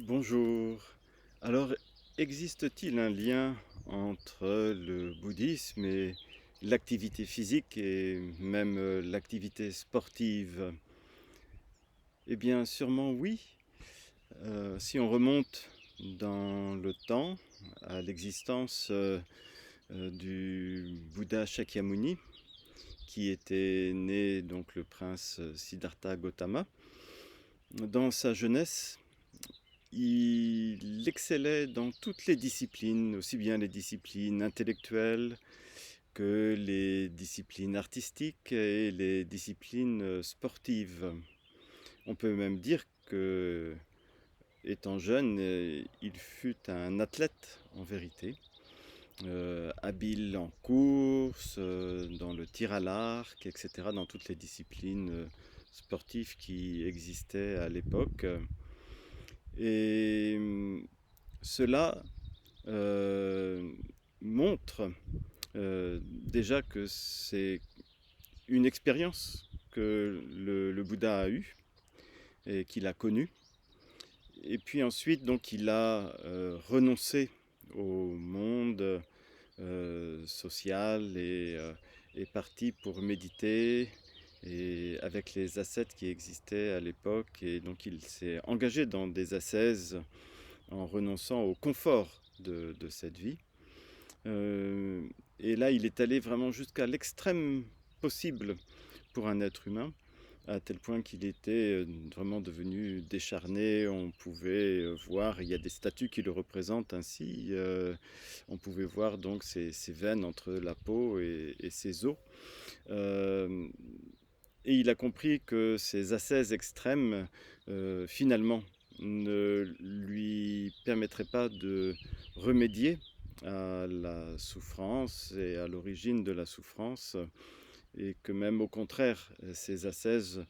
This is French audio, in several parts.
Bonjour. Alors, existe-t-il un lien entre le bouddhisme et l'activité physique et même l'activité sportive? Eh bien, sûrement oui. Si on remonte dans le temps à l'existence du Bouddha Shakyamuni, qui était né donc le prince Siddhartha Gautama, dans sa jeunesse, il excellait dans toutes les disciplines, aussi bien les disciplines intellectuelles que les disciplines artistiques et les disciplines sportives. On peut même dire que, étant jeune, il fut un athlète en vérité, habile en course, dans le tir à l'arc, etc., dans toutes les disciplines sportives qui existaient à l'époque. Et cela euh, montre déjà que c'est une expérience que le Bouddha a eue et qu'il a connue. Et puis ensuite, donc, il a renoncé au monde social et est parti pour méditer et avec les ascètes qui existaient à l'époque. Et donc, il s'est engagé dans des ascèses en renonçant au confort de cette vie. Euh, et là, il est allé vraiment jusqu'à l'extrême possible pour un être humain, à tel point qu'il était vraiment devenu décharné. On pouvait voir, il y a des statues qui le représentent ainsi, on pouvait voir donc ses veines entre la peau et ses os. Euh, et il a compris que ces ascèses extrêmes, finalement, ne lui permettraient pas de remédier à la souffrance et à l'origine de la souffrance, et que même au contraire, ces ascèses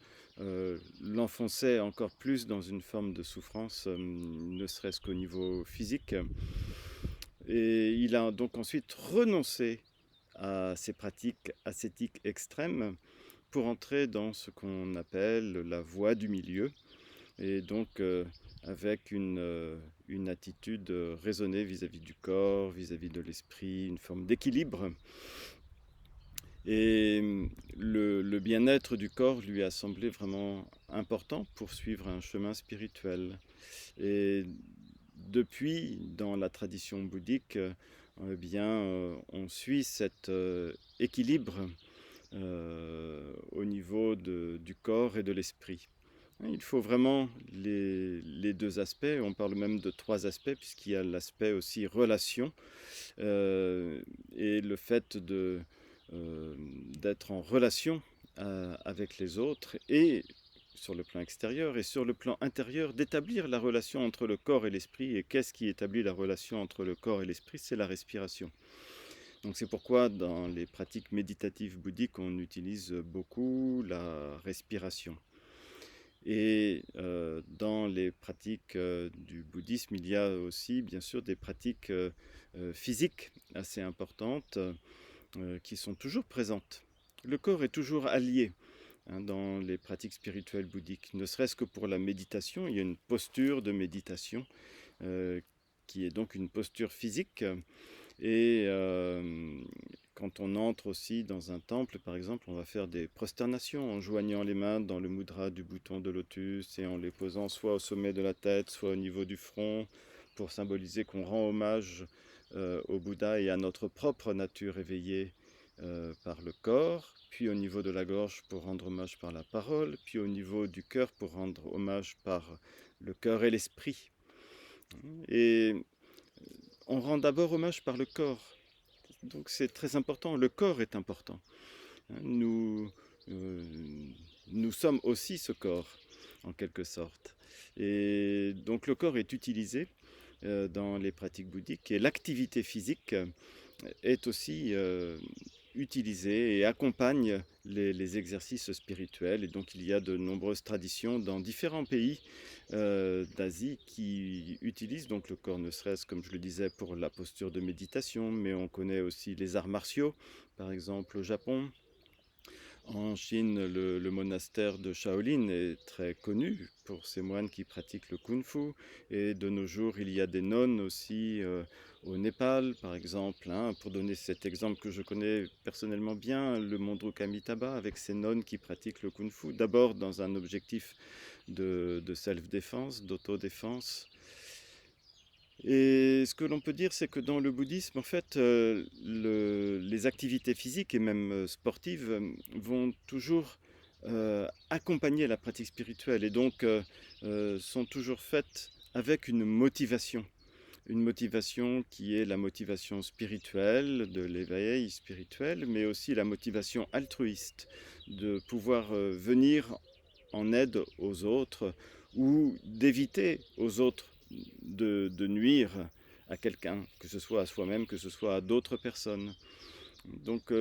l'enfonçaient encore plus dans une forme de souffrance, ne serait-ce qu'au niveau physique. Et il a donc ensuite renoncé à ces pratiques ascétiques extrêmes pour entrer dans ce qu'on appelle la voie du milieu, et donc avec une attitude raisonnée vis-à-vis du corps, vis-à-vis de l'esprit, une forme d'équilibre. Et le bien-être du corps lui a semblé vraiment important pour suivre un chemin spirituel. Et depuis, dans la tradition bouddhique, eh bien, on suit cet équilibre au niveau du corps et de l'esprit. Il faut vraiment les deux aspects. On parle même de trois aspects, puisqu'il y a l'aspect aussi relation, euh, et le fait euh, d'être en relation avec les autres, et sur le plan extérieur et sur le plan intérieur, d'établir la relation entre le corps et l'esprit. Et qu'est-ce qui établit la relation entre le corps et l'esprit? C'est la respiration. Donc c'est pourquoi dans les pratiques méditatives bouddhiques, on utilise beaucoup la respiration. Et dans les pratiques du bouddhisme, il y a aussi bien sûr des pratiques physiques assez importantes qui sont toujours présentes. Le corps est toujours allié, hein, dans les pratiques spirituelles bouddhiques, ne serait-ce que pour la méditation. Il y a une posture de méditation euh, qui est donc une posture physique. Et quand on entre aussi dans un temple, par exemple, on va faire des prosternations en joignant les mains dans le mudra du bouton de lotus et en les posant soit au sommet de la tête, soit au niveau du front, pour symboliser qu'on rend hommage au Bouddha et à notre propre nature éveillée par le corps, puis au niveau de la gorge pour rendre hommage par la parole, puis au niveau du cœur pour rendre hommage par le cœur et l'esprit. Et on rend d'abord hommage par le corps. Donc c'est très important, le corps est important. Nous, euh, nous sommes aussi ce corps, en quelque sorte. Et donc le corps est utilisé dans les pratiques bouddhiques, et l'activité physique est aussi utilisée et accompagne les exercices spirituels. Et donc il y a de nombreuses traditions dans différents pays d'Asie qui utilisent donc le corps, ne serait-ce, comme je le disais, pour la posture de méditation, mais on connaît aussi les arts martiaux, par exemple au Japon, En Chine, le monastère de Shaolin est très connu pour ses moines qui pratiquent le kung-fu. Et de nos jours, il y a des nonnes aussi au Népal, par exemple, hein. Pour donner cet exemple que je connais personnellement bien, le mont Amitabha, avec ses nonnes qui pratiquent le kung-fu, d'abord dans un objectif de self-défense, d'autodéfense. Et ce que l'on peut dire, c'est que dans le bouddhisme, en fait, les activités physiques et même sportives vont toujours accompagner la pratique spirituelle et donc sont toujours faites avec une motivation qui est la motivation spirituelle, de l'éveil spirituel, mais aussi la motivation altruiste, de pouvoir venir en aide aux autres ou d'éviter aux autres de nuire à quelqu'un, que ce soit à soi-même, que ce soit à d'autres personnes. Donc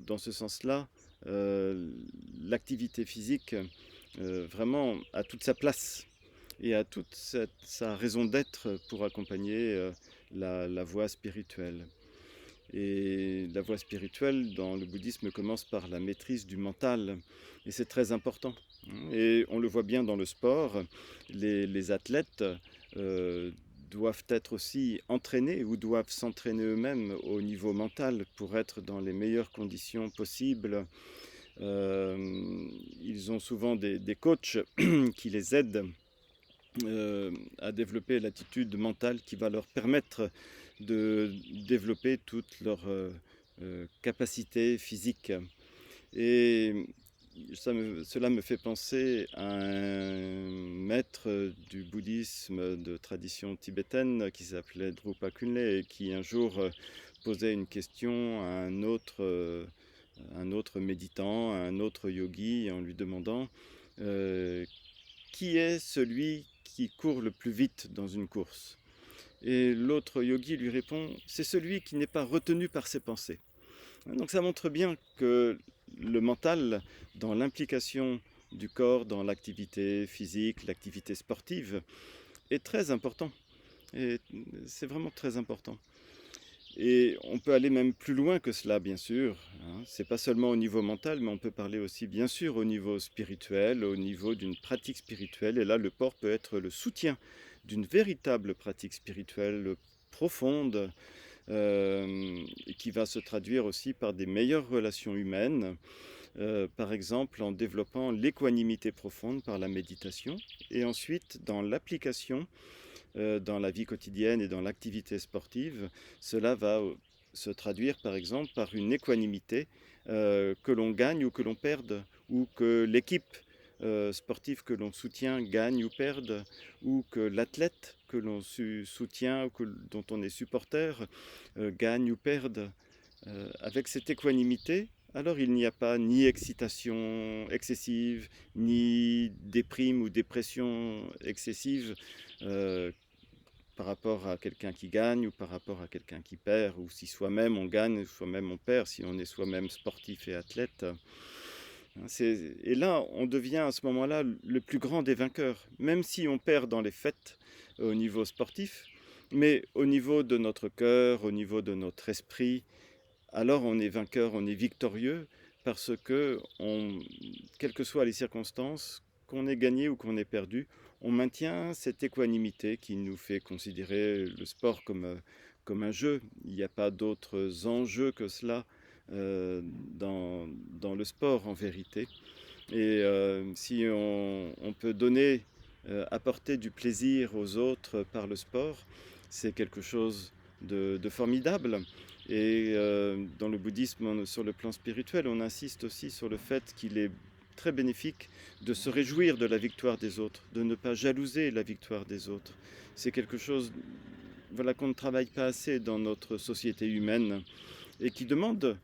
dans ce sens-là, l'activité physique vraiment a toute sa place et a toute sa raison d'être pour accompagner la voie spirituelle. Et la voie spirituelle dans le bouddhisme commence par la maîtrise du mental. Et c'est très important. Et on le voit bien dans le sport. Les athlètes euh, doivent être aussi entraînés ou doivent s'entraîner eux-mêmes au niveau mental pour être dans les meilleures conditions possibles. Ils ont souvent des coachs qui les aident à développer l'attitude mentale qui va leur permettre de développer toutes leurs capacités physiques. Et cela me fait penser à un maître du bouddhisme de tradition tibétaine qui s'appelait Drupa Kunle et qui un jour posait une question à un autre méditant, à un autre yogi, en lui demandant qui est celui qui court le plus vite dans une course. Et l'autre yogi lui répond, c'est celui qui n'est pas retenu par ses pensées. Donc ça montre bien que le mental, dans l'implication du corps, dans l'activité physique, l'activité sportive, est très important. Et c'est vraiment très important. Et on peut aller même plus loin que cela, bien sûr. C'est pas seulement au niveau mental, mais on peut parler aussi, bien sûr, au niveau spirituel, au niveau d'une pratique spirituelle. Et là, le sport peut être le soutien d'une véritable pratique spirituelle profonde, qui va se traduire aussi par des meilleures relations humaines, par exemple en développant l'équanimité profonde par la méditation, et ensuite dans l'application dans la vie quotidienne et dans l'activité sportive, cela va se traduire par exemple par une équanimité que l'on gagne ou que l'on perde, ou que l'équipe sportive que l'on soutient gagne ou perde, ou que l'athlète que l'on soutient ou dont on est supporter gagne ou perde. Avec cette équanimité, alors il n'y a pas ni excitation excessive, ni déprime ou dépression excessive par rapport à quelqu'un qui gagne ou par rapport à quelqu'un qui perd, ou si soi-même on gagne, soi-même on perd, si on est soi-même sportif et athlète. Et là, on devient à ce moment-là le plus grand des vainqueurs, même si on perd dans les fêtes au niveau sportif, mais au niveau de notre cœur, au niveau de notre esprit, alors on est vainqueur, on est victorieux, parce que, quelles que soient les circonstances, qu'on ait gagné ou qu'on ait perdu, on maintient cette équanimité qui nous fait considérer le sport comme un jeu. Il n'y a pas d'autres enjeux que cela dans le sport en vérité. Et si on peut donner, apporter du plaisir aux autres par le sport, c'est quelque chose de formidable. Et dans le bouddhisme, sur le plan spirituel, on insiste aussi sur le fait qu'il est très bénéfique de se réjouir de la victoire des autres, de ne pas jalouser la victoire des autres. C'est quelque chose voilà, qu'on ne travaille pas assez dans notre société humaine et qui demande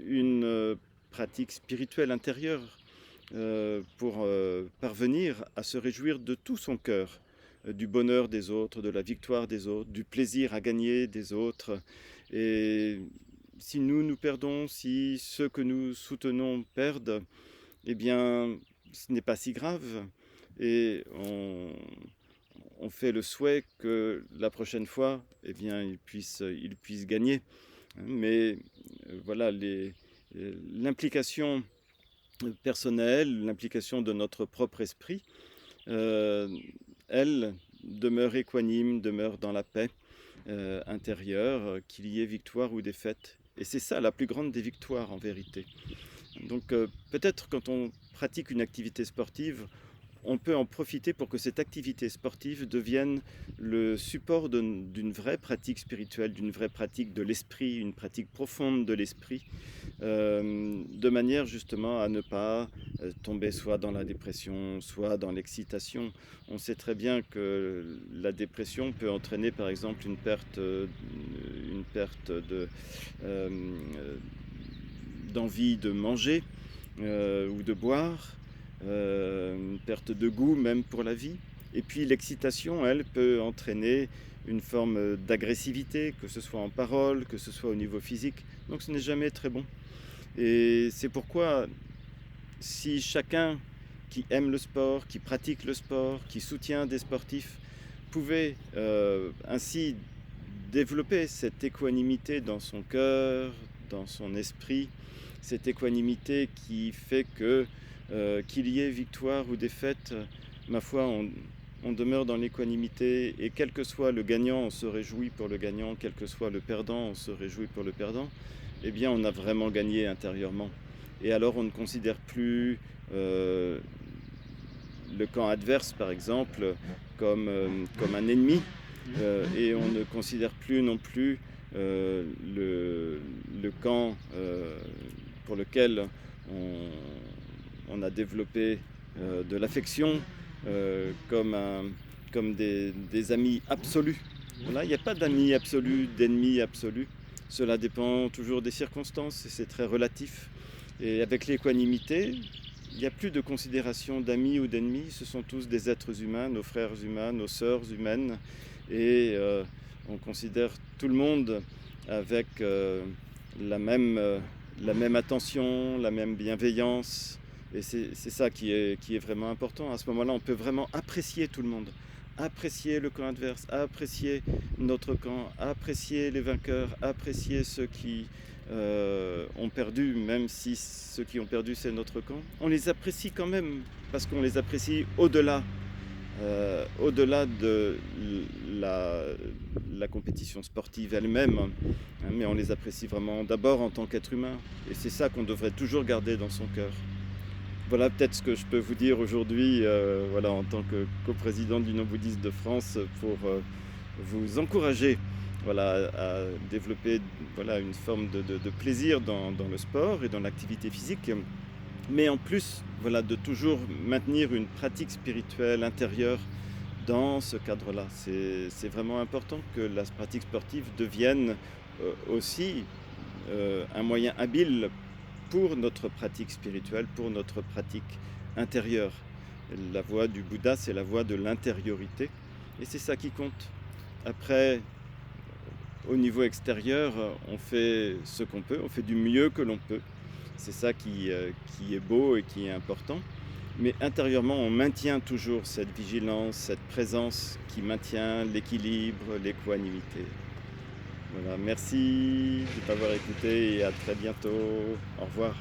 une pratique spirituelle intérieure pour parvenir à se réjouir de tout son cœur, du bonheur des autres, de la victoire des autres, du plaisir à gagner des autres. Et si nous perdons, si ceux que nous soutenons perdent, eh bien, ce n'est pas si grave. Et on fait le souhait que la prochaine fois, eh bien, ils puissent gagner. Mais voilà, l'implication personnelle, l'implication de notre propre esprit, euh, elle demeure équanime, demeure dans la paix intérieure, qu'il y ait victoire ou défaite. Et c'est ça la plus grande des victoires en vérité. Donc peut-être quand on pratique une activité sportive, on peut en profiter pour que cette activité sportive devienne le support d'une vraie pratique spirituelle, d'une vraie pratique de l'esprit, une pratique profonde de l'esprit, de manière justement à ne pas tomber soit dans la dépression, soit dans l'excitation. On sait très bien que la dépression peut entraîner par exemple une perte d'envie de manger ou de boire, une perte de goût même pour la vie. Et puis l'excitation, elle, peut entraîner une forme d'agressivité, que ce soit en parole, que ce soit au niveau physique. Donc ce n'est jamais très bon. Et c'est pourquoi si chacun qui aime le sport, qui pratique le sport, qui soutient des sportifs, pouvait ainsi développer cette équanimité dans son cœur, dans son esprit, cette équanimité qui fait que qu'il y ait victoire ou défaite, ma foi, on demeure dans l'équanimité et quel que soit le gagnant, on se réjouit pour le gagnant, quel que soit le perdant, on se réjouit pour le perdant, eh bien on a vraiment gagné intérieurement. Et alors on ne considère plus le camp adverse, par exemple, comme un ennemi, et on ne considère plus non plus le camp pour lequel on a développé de l'affection comme des amis absolus. Voilà, il n'y a pas d'amis absolus, d'ennemis absolus. Cela dépend toujours des circonstances et c'est très relatif. Et avec l'équanimité, il n'y a plus de considération d'amis ou d'ennemis, ce sont tous des êtres humains, nos frères humains, nos sœurs humaines, et on considère tout le monde avec la même attention, la même bienveillance, et c'est ça qui est vraiment important. À ce moment-là, on peut vraiment apprécier tout le monde, apprécier le camp adverse, apprécier notre camp, apprécier les vainqueurs, apprécier ceux qui ont perdu, même si ceux qui ont perdu c'est notre camp. On les apprécie quand même, parce qu'on les apprécie au-delà de la compétition sportive elle-même, hein, mais on les apprécie vraiment d'abord en tant qu'être humain. Et c'est ça qu'on devrait toujours garder dans son cœur. Voilà peut-être ce que je peux vous dire aujourd'hui, voilà, en tant que coprésident d'Union bouddhiste de France, pour vous encourager, voilà, à développer, voilà, une forme de plaisir dans le sport et dans l'activité physique, mais en plus, voilà, de toujours maintenir une pratique spirituelle intérieure dans ce cadre-là. C'est vraiment important que la pratique sportive devienne aussi un moyen habile pour notre pratique spirituelle, pour notre pratique intérieure. La voie du Bouddha, c'est la voie de l'intériorité, et c'est ça qui compte. Après, au niveau extérieur, on fait ce qu'on peut, on fait du mieux que l'on peut. C'est ça qui est beau et qui est important. Mais intérieurement, on maintient toujours cette vigilance, cette présence qui maintient l'équilibre, l'équanimité. Voilà, merci de m'avoir écouté et à très bientôt. Au revoir.